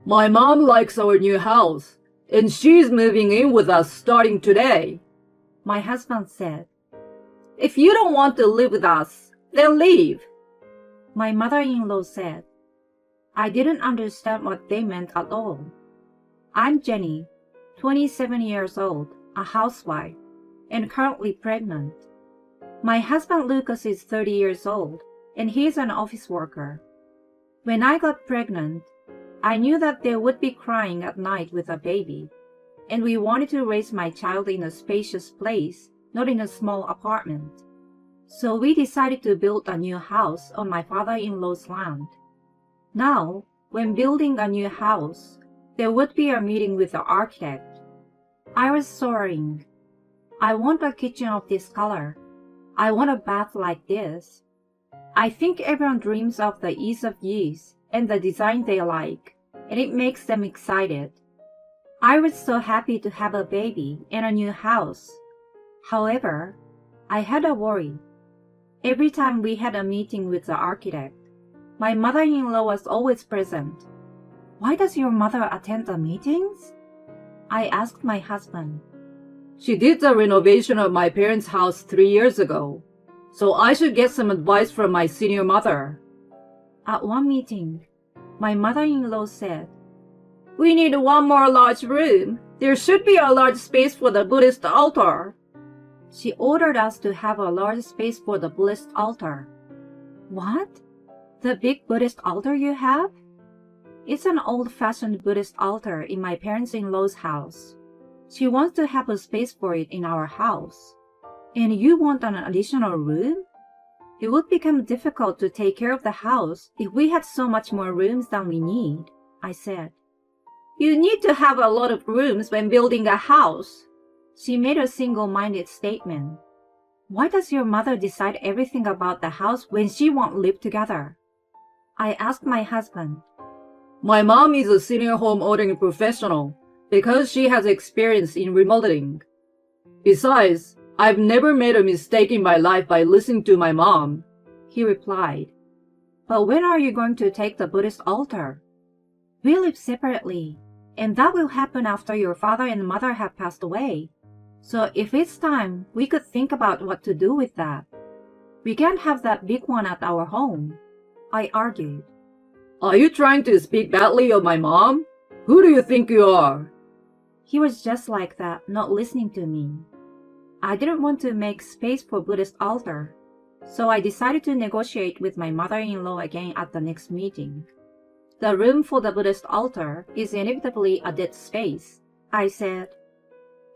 My mom likes our new house, and she's moving in with us starting today, my husband said. If you don't want to live with us, then leave, my mother-in-law said. I didn't understand what they meant at all. I'm Jenny, 27 years old, a housewife, and currently pregnant. My husband Lucas is 30 years old, and he's an office worker. When I got pregnant, I knew that they would be crying at night with a baby, and we wanted to raise my child in a spacious place, not in a small apartment. So we decided to build a new house on my father-in-law's land. Now, when building a new house, there would be a meeting with the architect. I was soaring. I want a kitchen of this color. I want a bath like this. I think everyone dreams of the ease of use and the design they like, and it makes them excited. I was so happy to have a baby and a new house. However, I had a worry. Every time we had a meeting with the architect, my mother-in-law was always present. Why does your mother attend the meetings? I asked my husband. She did the renovation of my parents' house 3 years ago, so I should get some advice from my senior mother. At one meeting, my mother-in-law said, We need one more large room. There should be a large space for the Buddhist altar. She ordered us to have a large space for the Buddhist altar. What? The big Buddhist altar you have? It's an old-fashioned Buddhist altar in my parents-in-law's house. She wants to have a space for it in our house. And you want an additional room? It would become difficult to take care of the house if we had so much more rooms than we need, I said. You need to have a lot of rooms when building a house. She made a single-minded statement. Why does your mother decide everything about the house when she won't live together? I asked my husband. My mom is a senior home ordering professional because she has experience in remodeling. Besides, I've never made a mistake in my life by listening to my mom, he replied. But when are you going to take the Buddhist altar? We live separately, and that will happen after your father and mother have passed away. So if it's time, we could think about what to do with that. We can't have that big one at our home, I argued. Are you trying to speak badly of my mom? Who do you think you are? He was just like that, not listening to me. I didn't want to make space for Buddhist altar, so I decided to negotiate with my mother-in-law again at the next meeting. The room for the Buddhist altar is inevitably a dead space, I said.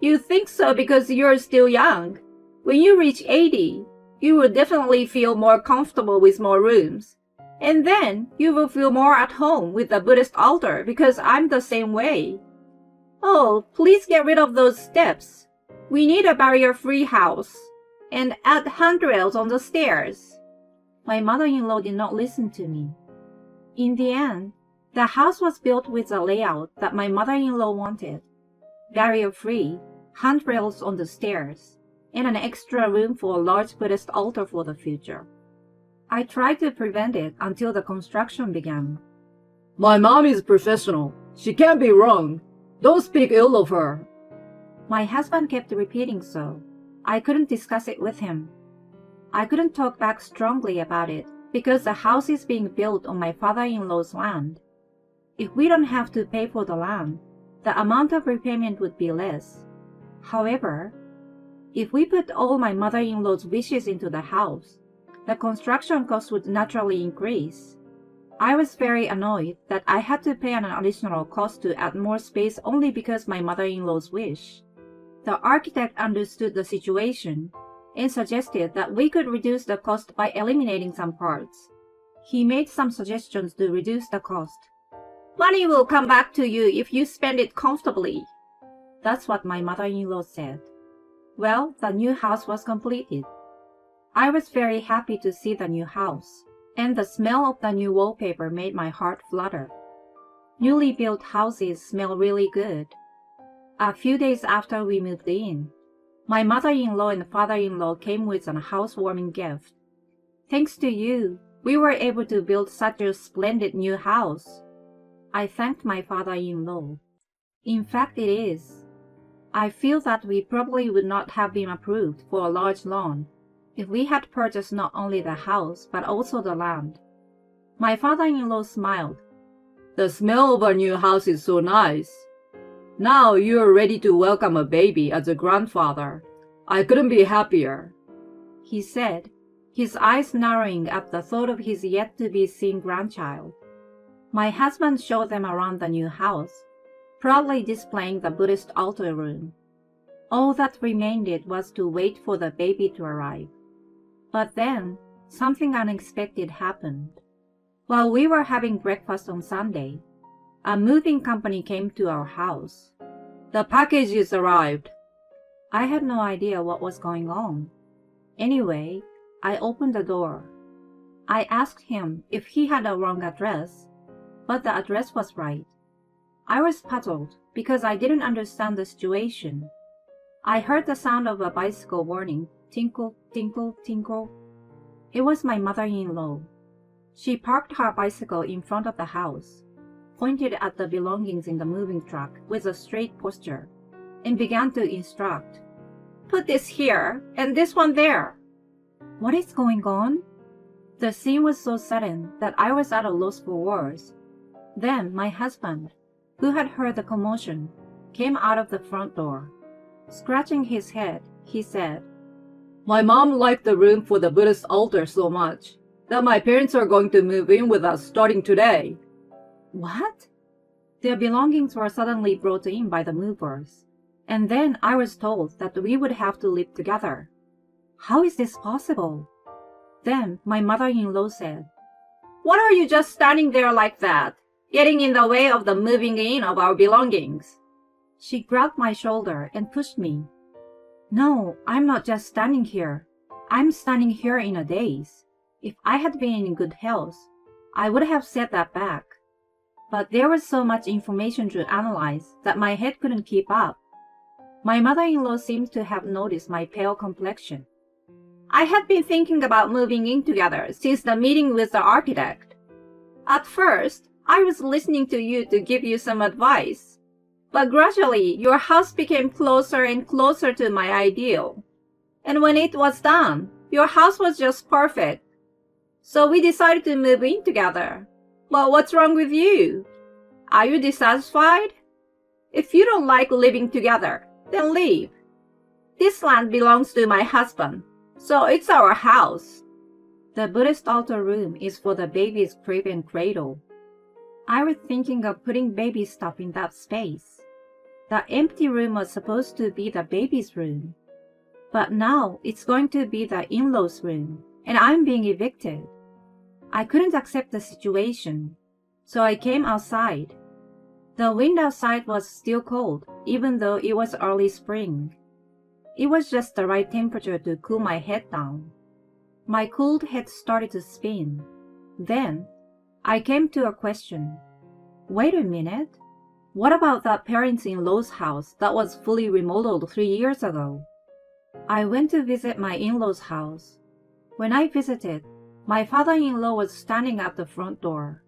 You think so because you're still young. When you reach 80, you will definitely feel more comfortable with more rooms. And then you will feel more at home with the Buddhist altar because I'm the same way. Oh, please get rid of those steps. We need a barrier-free house. And add handrails on the stairs. My mother-in-law did not listen to me. In the end, the house was built with a layout that my mother-in-law wanted. Barrier-free, handrails on the stairs, and an extra room for a large Buddhist altar for the future. I tried to prevent it until the construction began. My mom is professional. She can't be wrong. Don't speak ill of her. My husband kept repeating so. I couldn't discuss it with him. I couldn't talk back strongly about it because the house is being built on my father-in-law's land. If we don't have to pay for the land, the amount of repayment would be less. However, if we put all my mother-in-law's wishes into the house, the construction cost would naturally increase. I was very annoyed that I had to pay an additional cost to add more space only because my mother-in-law's wish. The architect understood the situation and suggested that we could reduce the cost by eliminating some parts. He made some suggestions to reduce the cost. Money will come back to you if you spend it comfortably. That's what my mother-in-law said. Well, the new house was completed. I was very happy to see the new house, and the smell of the new wallpaper made my heart flutter. Newly built houses smell really good. A few days after we moved in, my mother-in-law and father-in-law came with a housewarming gift. Thanks to you, we were able to build such a splendid new house. I thanked my father-in-law. In fact, it is. I feel that we probably would not have been approved for a large loan if we had purchased not only the house but also the land. My father-in-law smiled. The smell of our new house is so nice. Now you are ready to welcome a baby as a grandfather. I couldn't be happier, he said, his eyes narrowing at the thought of his yet-to-be-seen grandchild. My husband showed them around the new house, proudly displaying the Buddhist altar room. All that remained was to wait for the baby to arrive. But then, something unexpected happened. While we were having breakfast on Sunday, a moving company came to our house. The packages arrived. I had no idea what was going on. Anyway, I opened the door. I asked him if he had a wrong address, but the address was right. I was puzzled because I didn't understand the situation. I heard the sound of a bicycle warning, tinkle, tinkle, tinkle. It was my mother-in-law. She parked her bicycle in front of the house, pointed at the belongings in the moving truck with a straight posture, and began to instruct. Put this here and this one there. What is going on? The scene was so sudden that I was at a loss for words. Then my husband, who had heard the commotion, came out of the front door. Scratching his head, he said, My mom liked the room for the Buddhist altar so much that my parents are going to move in with us starting today. What? Their belongings were suddenly brought in by the movers, and then I was told that we would have to live together. How is this possible? Then my mother-in-law said, What are you just standing there like that, getting in the way of the moving in of our belongings? She grabbed my shoulder and pushed me. No, I'm not just standing here. I'm standing here in a daze. If I had been in good health, I would have set that back. But there was so much information to analyze that my head couldn't keep up. My mother-in-law seemed to have noticed my pale complexion. I had been thinking about moving in together since the meeting with the architect. At first, I was listening to you to give you some advice. But gradually, your house became closer and closer to my ideal. And when it was done, your house was just perfect. So we decided to move in together. Well, what's wrong with you? Are you dissatisfied? If you don't like living together, then leave. This land belongs to my husband, so it's our house. The Buddhist altar room is for the baby's crib and cradle. I was thinking of putting baby stuff in that space. The empty room was supposed to be the baby's room. But now it's going to be the in-laws' room, and I'm being evicted. I couldn't accept the situation, so I came outside. The wind outside was still cold, even though it was early spring. It was just the right temperature to cool my head down. My cooled head started to spin. Then, I came to a question. Wait a minute. What about that parents-in-law's house that was fully remodeled 3 years ago? I went to visit my in-laws' house. When I visited, my father-in-law was standing at the front door.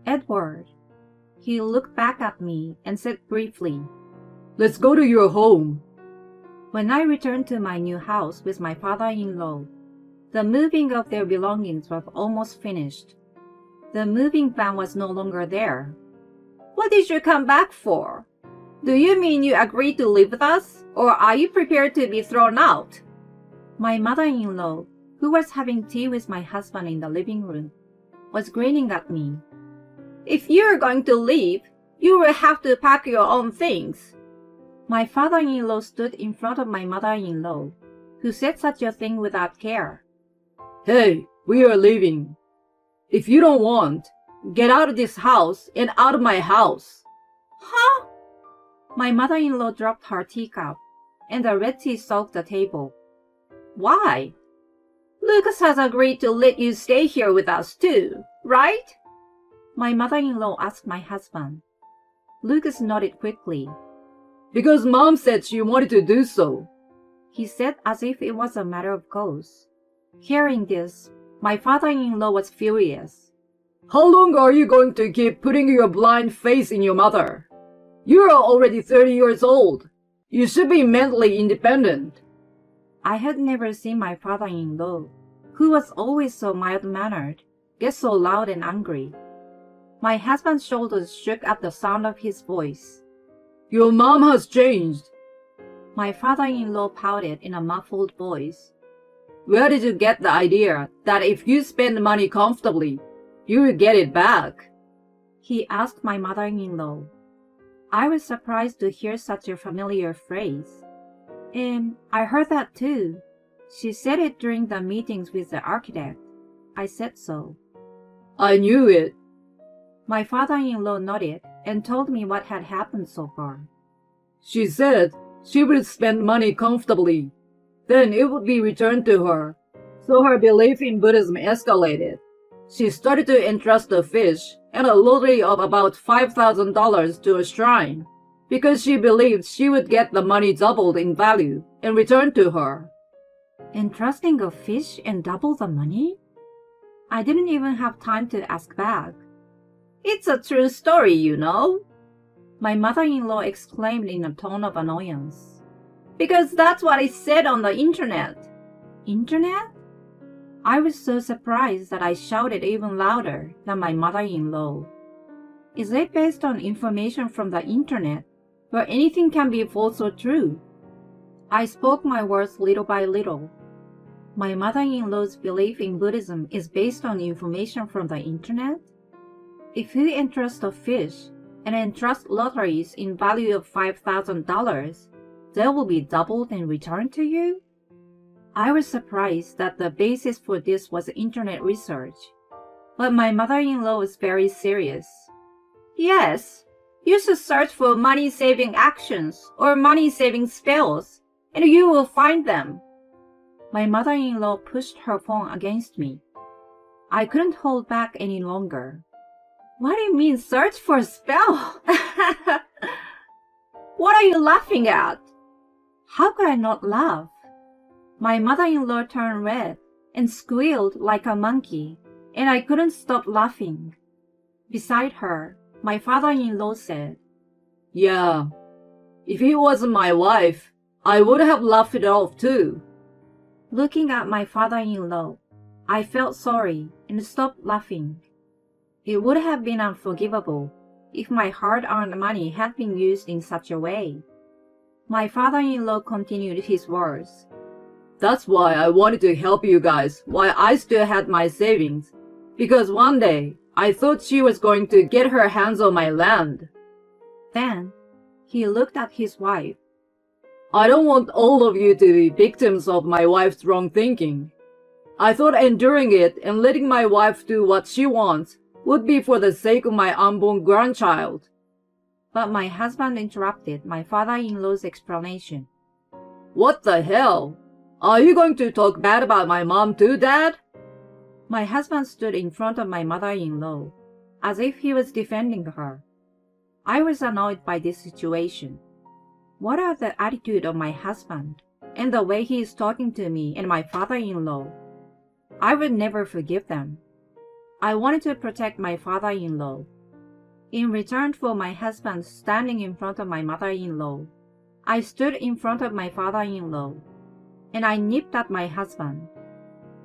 Edward. He looked back at me and said briefly, Let's go to your home. When I returned to my new house with my father-in-law, the moving of their belongings was almost finished. The moving van was no longer there. What did you come back for? Do you mean you agreed to live with us, or are you prepared to be thrown out? My mother-in-law, who was having tea with my husband in the living room, was grinning at me. If you're going to leave, you will have to pack your own things. My father-in-law stood in front of my mother-in-law, who said such a thing without care. Hey, we are leaving. If you don't want, get out of this house and out of my house. Huh? My mother-in-law dropped her teacup, and the red tea soaked the table. Why? Lucas has agreed to let you stay here with us too, right? My mother-in-law asked my husband. Lucas nodded quickly. Because Mom said she wanted to do so, he said as if it was a matter of course. Hearing this, my father-in-law was furious. How long are you going to keep putting your blind faith in your mother? You are already 30 years old. You should be mentally independent. I had never seen my father-in-law, who was always so mild-mannered, get so loud and angry. My husband's shoulders shook at the sound of his voice. Your mom has changed. My father-in-law pouted in a muffled voice. Where did you get the idea that if you spend money comfortably, you will get it back? He asked my mother-in-law. I was surprised to hear such a familiar phrase. I heard that too. She said it during the meetings with the architect. I said so. I knew it. My father-in-law nodded and told me what had happened so far. She said she would spend money comfortably. Then it would be returned to her. So her belief in Buddhism escalated. She started to entrust a fish and a lottery of about $5,000 to a shrine because she believed she would get the money doubled in value and returned to her. Entrusting a fish and double the money? I didn't even have time to ask back. It's a true story, you know, my mother-in-law exclaimed in a tone of annoyance. Because that's what it said on the internet. Internet? I was so surprised that I shouted even louder than my mother-in-law. Is it based on information from the internet, where anything can be false or true? I spoke my words little by little. My mother-in-law's belief in Buddhism is based on information from the internet? If you entrust a fish and entrust lotteries in value of $5,000, they will be doubled and returned to you? I was surprised that the basis for this was internet research. But my mother-in-law was very serious. Yes, you should search for money-saving actions or money-saving spells, and you will find them. My mother-in-law pushed her phone against me. I couldn't hold back any longer. What do you mean, search for a spell? What are you laughing at? How could I not laugh? My mother-in-law turned red and squealed like a monkey, and I couldn't stop laughing. Beside her, my father-in-law said, Yeah, if it wasn't my wife, I would have laughed it off too. Looking at my father-in-law, I felt sorry and stopped laughing. It would have been unforgivable if my hard-earned money had been used in such a way. My father-in-law continued his words. That's why I wanted to help you guys while I still had my savings, because one day I thought she was going to get her hands on my land. Then he looked at his wife. I don't want all of you to be victims of my wife's wrong thinking. I thought enduring it and letting my wife do what she wants would be for the sake of my unborn grandchild. But my husband interrupted my father-in-law's explanation. What the hell? Are you going to talk bad about my mom too, Dad? My husband stood in front of my mother-in-law, as if he was defending her. I was annoyed by this situation. What are the attitude of my husband and the way he is talking to me and my father-in-law? I would never forgive them. I wanted to protect my father-in-law. In return for my husband standing in front of my mother-in-law, I stood in front of my father-in-law, and I nipped at my husband.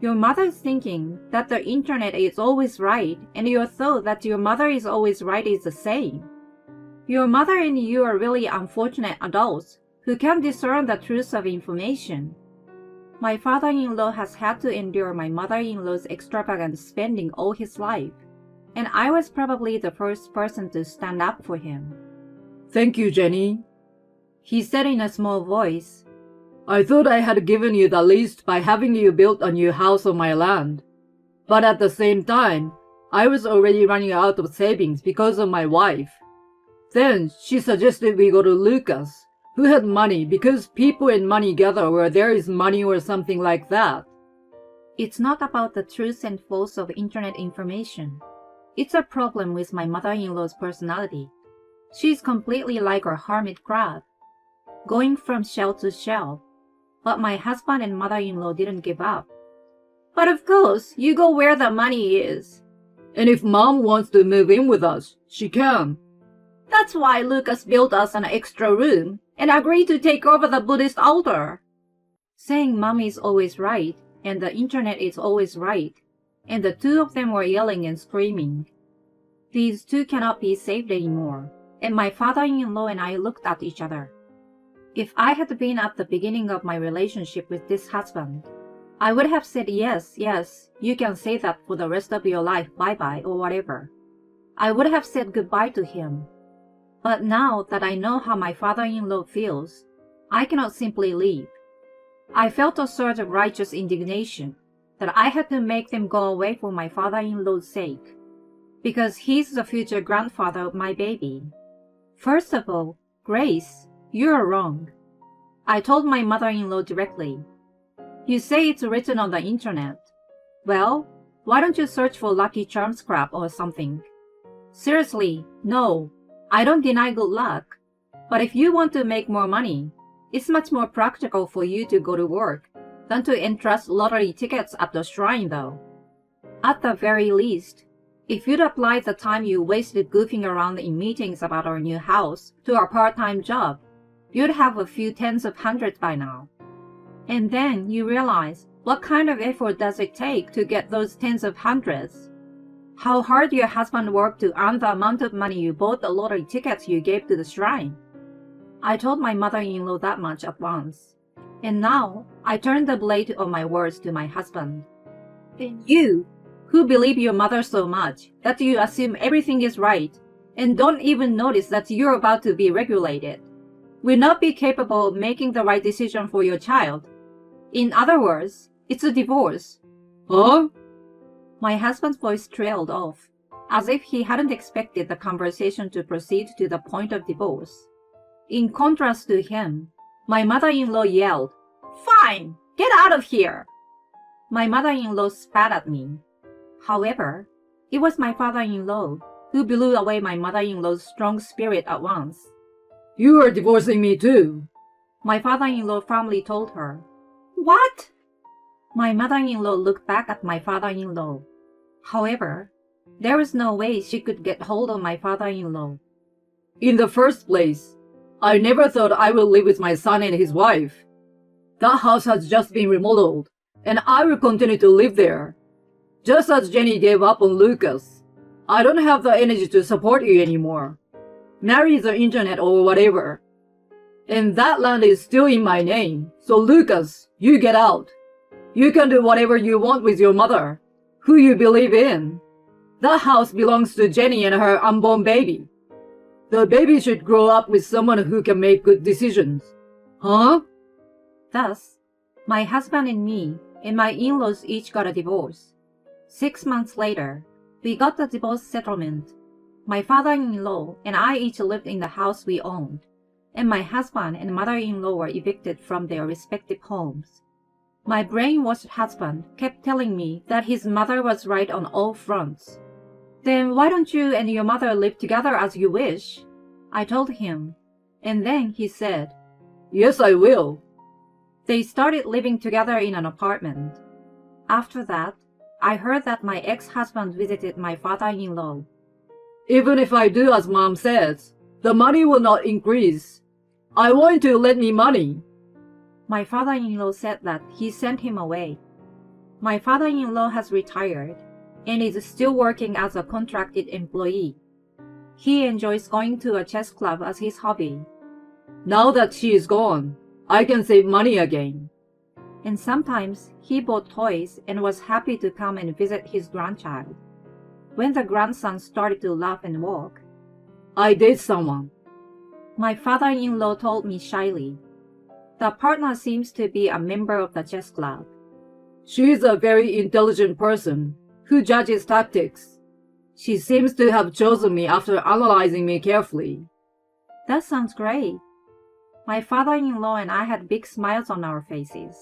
Your mother's thinking that the internet is always right, and your thought that your mother is always right is the same. Your mother and you are really unfortunate adults who can't discern the truth of information. My father-in-law has had to endure my mother-in-law's extravagant spending all his life, and I was probably the first person to stand up for him. Thank you, Jenny, he said in a small voice. I thought I had given you the least by having you build a new house on my land. But at the same time, I was already running out of savings because of my wife. Then she suggested we go to Lucas, who had money because people and money gather where there is money or something like that. It's not about the truth and false of internet information. It's a problem with my mother-in-law's personality. She's completely like a hermit crab, going from shell to shell. But my husband and mother-in-law didn't give up. But of course, you go where the money is. And if Mom wants to move in with us, she can. That's why Lucas built us an extra room and agreed to take over the Buddhist altar. Saying Mom is always right and the internet is always right, and the two of them were yelling and screaming. These two cannot be saved anymore, and my father-in-law and I looked at each other. If I had been at the beginning of my relationship with this husband, I would have said yes, you can say that for the rest of your life, bye-bye or whatever. I would have said goodbye to him. But now that I know how my father-in-law feels, I cannot simply leave. I felt a surge of righteous indignation that I had to make them go away for my father-in-law's sake, because he's the future grandfather of my baby. First of all, Grace, you're wrong. I told my mother-in-law directly. You say it's written on the internet. Well, why don't you search for Lucky Charm scrap or something? Seriously, no, I don't deny good luck. But if you want to make more money, it's much more practical for you to go to work than to entrust lottery tickets at the shrine, though. At the very least, if you'd applied the time you wasted goofing around in meetings about our new house to a part-time job, you'd have a few tens of hundreds by now. And then you realize, what kind of effort does it take to get those tens of hundreds? How hard your husband worked to earn the amount of money you bought the lottery tickets you gave to the shrine. I told my mother-in-law that much at once. And now, I turn the blade of my words to my husband. And you, who believe your mother so much that you assume everything is right and don't even notice that you're about to be regulated, will not be capable of making the right decision for your child. In other words, it's a divorce. Huh? My husband's voice trailed off, as if he hadn't expected the conversation to proceed to the point of divorce. In contrast to him, my mother-in-law yelled, "Fine! Get out of here!" My mother-in-law spat at me. However, it was my father-in-law who blew away my mother-in-law's strong spirit at once. "You are divorcing me too," my father-in-law firmly told her. "What?" My mother-in-law looked back at my father-in-law. However, there was no way she could get hold of my father-in-law. "In the first place, I never thought I would live with my son and his wife. That house has just been remodeled, and I will continue to live there. Just as Jenny gave up on Lucas, I don't have the energy to support you anymore. Marry the internet or whatever. And that land is still in my name, so Lucas, you get out. You can do whatever you want with your mother, who you believe in. That house belongs to Jenny and her unborn baby. The baby should grow up with someone who can make good decisions." Huh? Thus, my husband and me and my in-laws each got a divorce. 6 months later, we got the divorce settlement. My father-in-law and I each lived in the house we owned, and my husband and mother-in-law were evicted from their respective homes. My brainwashed husband kept telling me that his mother was right on all fronts. "Then why don't you and your mother live together as you wish?" I told him, and then he said, "Yes, I will." They started living together in an apartment. After that, I heard that my ex-husband visited my father-in-law. "Even if I do as Mom says, the money will not increase. I want you to lend me money." My father-in-law said that he sent him away. My father-in-law has retired and is still working as a contracted employee. He enjoys going to a chess club as his hobby. "Now that she is gone, I can save money again." And sometimes he bought toys and was happy to come and visit his grandchild. When the grandson started to laugh and walk, "I date someone," my father-in-law told me shyly. The partner seems to be a member of the chess club. "She is a very intelligent person who judges tactics. She seems to have chosen me after analyzing me carefully." That sounds great. My father-in-law and I had big smiles on our faces.